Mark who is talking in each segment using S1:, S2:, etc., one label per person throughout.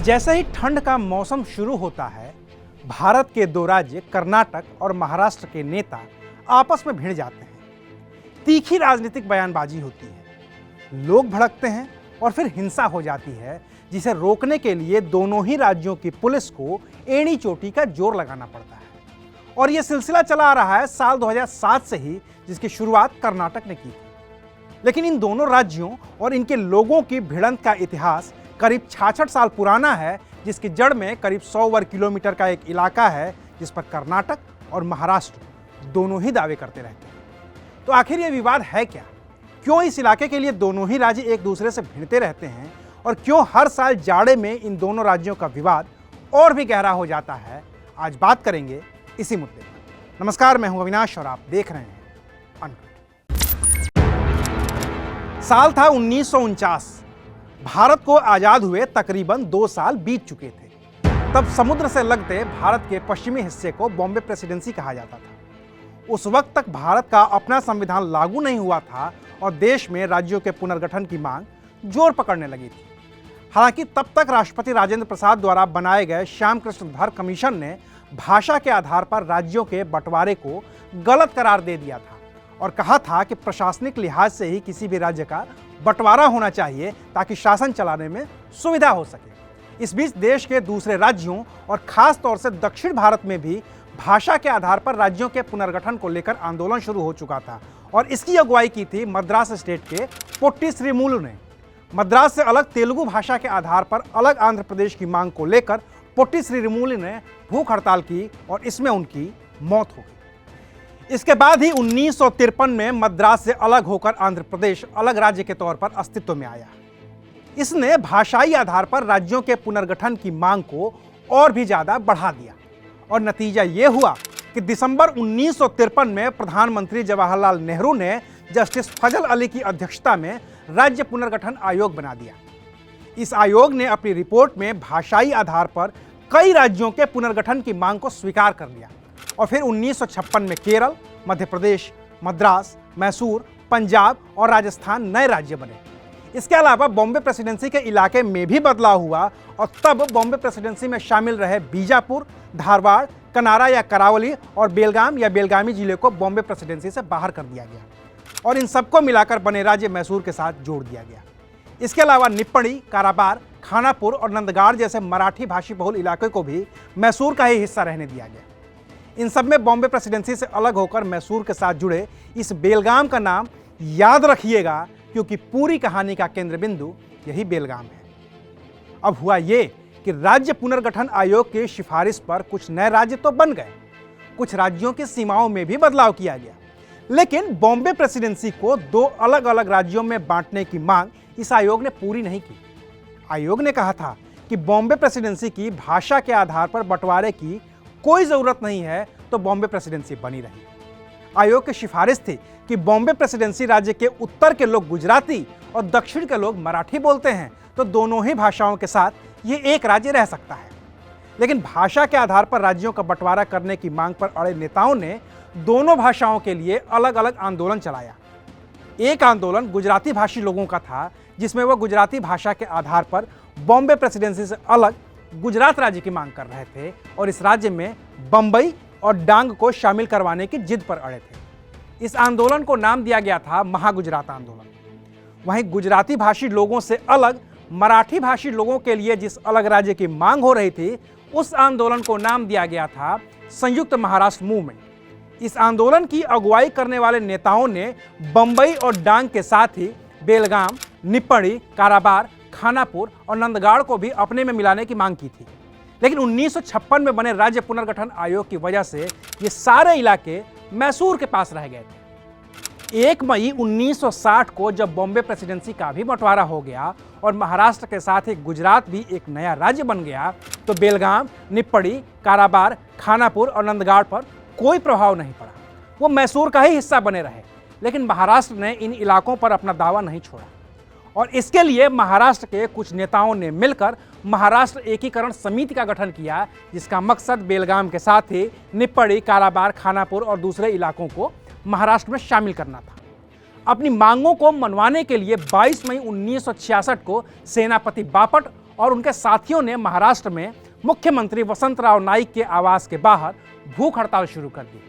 S1: जैसे ही ठंड का मौसम शुरू होता है, भारत के दो राज्य कर्नाटक और महाराष्ट्र के नेता आपस में भिड़ जाते हैं। तीखी राजनीतिक बयानबाजी होती है, लोग भड़कते हैं और फिर हिंसा हो जाती है, जिसे रोकने के लिए दोनों ही राज्यों की पुलिस को एड़ी चोटी का जोर लगाना पड़ता है। और यह सिलसिला चला आ रहा है साल 2007 से ही, जिसकी शुरुआत कर्नाटक ने की थी। लेकिन इन दोनों राज्यों और इनके लोगों की भिड़ंत का इतिहास करीब 66 साल पुराना है, जिसकी जड़ में करीब 100 वर्ग किलोमीटर का एक इलाका है, जिस पर कर्नाटक और महाराष्ट्र दोनों ही दावे करते रहते हैं। तो आखिर ये विवाद है क्या? क्यों इस इलाके के लिए दोनों ही राज्य एक दूसरे से भिड़ते रहते हैं और क्यों हर साल जाड़े में इन दोनों राज्यों का विवाद और भी गहरा हो जाता है? आज बात करेंगे इसी मुद्दे पर। नमस्कार, मैं हूं अविनाश और आप देख रहे हैं अनकट। साल था 1949। भारत को आजाद हुए तकरीबन 2 साल बीत चुके थे। तब समुद्र से लगते भारत के पश्चिमी हिस्से को बॉम्बे प्रेसिडेंसी कहा जाता था। उस वक्त तक भारत का अपना संविधान लागू नहीं हुआ था और देश में राज्यों के पुनर्गठन की मांग जोर पकड़ने लगी थी। हालांकि तब तक राष्ट्रपति राजेंद्र प्रसाद द्वारा बनाए गए श्याम कृष्ण धर कमीशन ने भाषा के आधार पर राज्यों के बंटवारे को गलत करार दे दिया था और कहा था कि प्रशासनिक लिहाज से ही किसी भी राज्य का बंटवारा होना चाहिए ताकि शासन चलाने में सुविधा हो सके। इस बीच देश के दूसरे राज्यों और खास तौर से दक्षिण भारत में भी भाषा के आधार पर राज्यों के पुनर्गठन को लेकर आंदोलन शुरू हो चुका था और इसकी अगुवाई की थी मद्रास स्टेट के पोट्टी श्रीमुलु ने। मद्रास से अलग तेलुगु भाषा के आधार पर अलग आंध्र प्रदेश की मांग को लेकर पोट्टी श्रीमुलु ने भूख हड़ताल की और इसमें उनकी मौत हो गई। इसके बाद ही 1953 में मद्रास से अलग होकर आंध्र प्रदेश अलग राज्य के तौर पर अस्तित्व में आया। इसने भाषाई आधार पर राज्यों के पुनर्गठन की मांग को और भी ज्यादा बढ़ा दिया और नतीजा यह हुआ कि दिसंबर 1953 में प्रधानमंत्री जवाहरलाल नेहरू ने जस्टिस फजल अली की अध्यक्षता में राज्य पुनर्गठन आयोग बना दिया। इस आयोग ने अपनी रिपोर्ट में भाषाई आधार पर कई राज्यों के पुनर्गठन की मांग को स्वीकार कर लिया और फिर 1956 में केरल, मध्य प्रदेश, मद्रास, मैसूर, पंजाब और राजस्थान नए राज्य बने। इसके अलावा बॉम्बे प्रेसिडेंसी के इलाके में भी बदलाव हुआ और तब बॉम्बे प्रेसिडेंसी में शामिल रहे बीजापुर, धारवाड़, कनारा या करावली और बेलगाम या बेलगामी जिले को बॉम्बे प्रेसिडेंसी से बाहर कर दिया गया और इन सबको मिलाकर बने राज्य मैसूर के साथ जोड़ दिया गया। इसके अलावा निप्पणी, काराबार, खानापुर और नंदगाड़ जैसे मराठी भाषी बहुल इलाके को भी मैसूर का ही हिस्सा रहने दिया गया। इन सब में बॉम्बे प्रेसिडेंसी से अलग होकर मैसूर के साथ जुड़े इस बेलगाम का नाम याद रखिएगा, क्योंकि पूरी कहानी का केंद्र बिंदु यही बेलगाम है। अब हुआ ये कि राज्य पुनर्गठन आयोग की सिफारिश पर कुछ नए राज्य तो बन गए, कुछ राज्यों की सीमाओं में भी बदलाव किया गया, लेकिन बॉम्बे प्रेसिडेंसी को 2 अलग अलग राज्यों में बांटने की मांग इस आयोग ने पूरी नहीं की। आयोग ने कहा था कि बॉम्बे प्रेसिडेंसी की भाषा के आधार पर बंटवारे की कोई जरूरत नहीं है, तो बॉम्बे प्रेसिडेंसी बनी रही। आयोग की सिफारिश थी कि बॉम्बे प्रेसिडेंसी राज्य के उत्तर के लोग गुजराती और दक्षिण के लोग मराठी बोलते हैं, तो दोनों ही भाषाओं के साथ ये एक राज्य रह सकता है। लेकिन भाषा के आधार पर राज्यों का बंटवारा करने की मांग पर अड़े नेताओं ने दोनों भाषाओं के लिए अलग अलग आंदोलन चलाया। एक आंदोलन गुजराती भाषी लोगों का था, जिसमें वो गुजराती भाषा के आधार पर बॉम्बे प्रेसिडेंसी से अलग गुजरात राज्य की मांग कर रहे थे और इस राज्य में बंबई और डांग को शामिल करवाने की जिद पर अड़े थे। इस आंदोलन को नाम दिया गया था महागुजरात आंदोलन। वहीं गुजराती भाषी लोगों से अलग मराठी भाषी लोगों के लिए जिस अलग राज्य की मांग हो रही थी, उस आंदोलन को नाम दिया गया था संयुक्त महाराष्ट्र मूवमेंट। इस आंदोलन की अगुवाई करने वाले नेताओं ने बंबई और डांग के साथ ही बेलगाम, निप्पणी, काराबार, खानापुर और नंदगाड़ को भी अपने में मिलाने की मांग की थी। लेकिन 1956 में बने राज्य पुनर्गठन आयोग की वजह से ये सारे इलाके मैसूर के पास रह गए थे। 1 मई 1960 को जब बॉम्बे प्रेसिडेंसी का भी बंटवारा हो गया और महाराष्ट्र के साथ ही गुजरात भी एक नया राज्य बन गया, तो बेलगाम, निप्पणी, काराबार, खानापुर और नंदगाड़ पर कोई प्रभाव नहीं पड़ा। वो मैसूर का ही हिस्सा बने रहे। लेकिन महाराष्ट्र ने इन इलाकों पर अपना दावा नहीं छोड़ा और इसके लिए महाराष्ट्र के कुछ नेताओं ने मिलकर महाराष्ट्र एकीकरण समिति का गठन किया, जिसका मकसद बेलगाम के साथ ही निप्पणी, काराबार, खानापुर और दूसरे इलाकों को महाराष्ट्र में शामिल करना था। अपनी मांगों को मनवाने के लिए 22 मई 1966 को सेनापति बापट और उनके साथियों ने महाराष्ट्र में मुख्यमंत्री वसंतराव नाईक के आवास के बाहर भूख हड़ताल शुरू कर दी।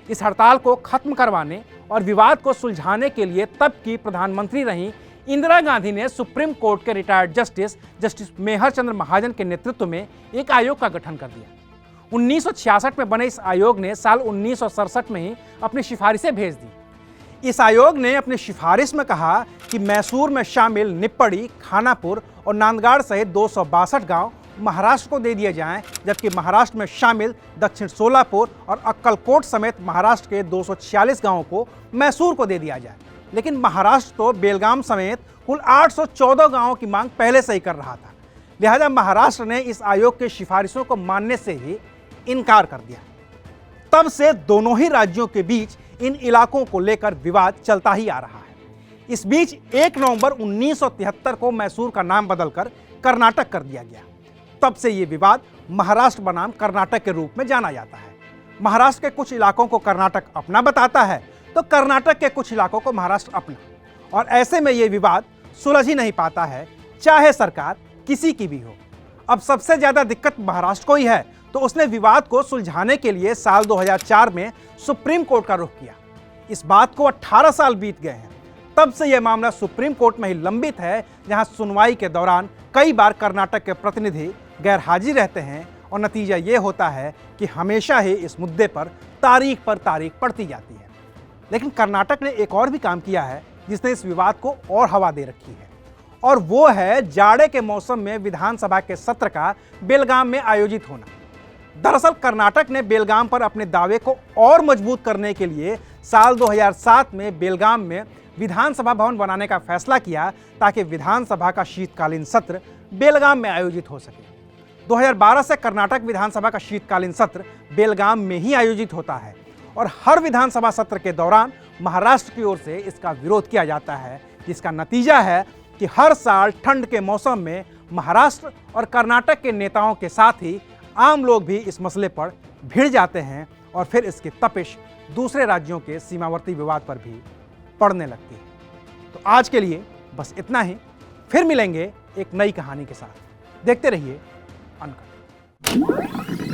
S1: इस हड़ताल को खत्म करवाने और विवाद को सुलझाने के लिए तब की प्रधानमंत्री रहीं इंदिरा गांधी ने सुप्रीम कोर्ट के रिटायर्ड जस्टिस मेहर चंद्र महाजन के नेतृत्व में एक आयोग का गठन कर दिया। 1966 में बने इस आयोग ने साल 1967 में ही अपनी सिफारिशें भेज दी। इस आयोग ने अपनी सिफारिश में कहा कि मैसूर में शामिल निप्पड़ी, खानापुर और नांदगाड़ सहित 262 गांव महाराष्ट्र को दे दिए जाएं, जबकि महाराष्ट्र में शामिल दक्षिण सोलापुर और अक्कलकोट समेत महाराष्ट्र के 246 गांवों को मैसूर को दे दिया जाए। लेकिन महाराष्ट्र तो बेलगाम समेत कुल 814 गांवों की मांग पहले से ही कर रहा था। लिहाजा महाराष्ट्र ने इस आयोग के सिफारिशों को मानने से ही इनकार कर दिया। तब से दोनों ही राज्यों के बीच इन इलाकों को लेकर विवाद चलता ही आ रहा है। इस बीच 1 नवंबर 1973 को मैसूर का नाम बदलकर कर्नाटक कर दिया गया। तब से ये विवाद महाराष्ट्र बनाम कर्नाटक के रूप में जाना जाता है। महाराष्ट्र के कुछ इलाकों को कर्नाटक अपना बताता है तो कर्नाटक के कुछ इलाकों को महाराष्ट्र अपना, और ऐसे में ये विवाद सुलझ ही नहीं पाता है, चाहे सरकार किसी की भी हो। अब सबसे ज्यादा दिक्कत महाराष्ट्र को ही है, तो उसने विवाद को सुलझाने के लिए साल 2004 में सुप्रीम कोर्ट का रुख किया। इस बात को 18 साल बीत गए हैं। तब से यह मामला सुप्रीम कोर्ट में ही लंबित है, जहां सुनवाई के दौरान कई बार कर्नाटक के प्रतिनिधि गैर हाजिर रहते हैं और नतीजा ये होता है कि हमेशा ही इस मुद्दे पर तारीख पड़ती जाती है। लेकिन कर्नाटक ने एक और भी काम किया है जिसने इस विवाद को और हवा दे रखी है, और वो है जाड़े के मौसम में विधानसभा के सत्र का बेलगाम में आयोजित होना। दरअसल कर्नाटक ने बेलगाम पर अपने दावे को और मजबूत करने के लिए साल 2007 में बेलगाम में विधानसभा भवन बनाने का फैसला किया, ताकि विधानसभा का शीतकालीन सत्र बेलगाम में आयोजित हो सके। 2012 से कर्नाटक विधानसभा का शीतकालीन सत्र बेलगाम में ही आयोजित होता है, और हर विधानसभा सत्र के दौरान महाराष्ट्र की ओर से इसका विरोध किया जाता है, जिसका नतीजा है कि हर साल ठंड के मौसम में महाराष्ट्र और कर्नाटक के नेताओं के साथ ही आम लोग भी इस मसले पर भिड़ जाते हैं, और फिर इसकी तपिश दूसरे राज्यों के सीमावर्ती विवाद पर भी पड़ने लगती है। तो आज के लिए बस इतना ही, फिर मिलेंगे एक नई कहानी के साथ। देखते रहिए अनकट।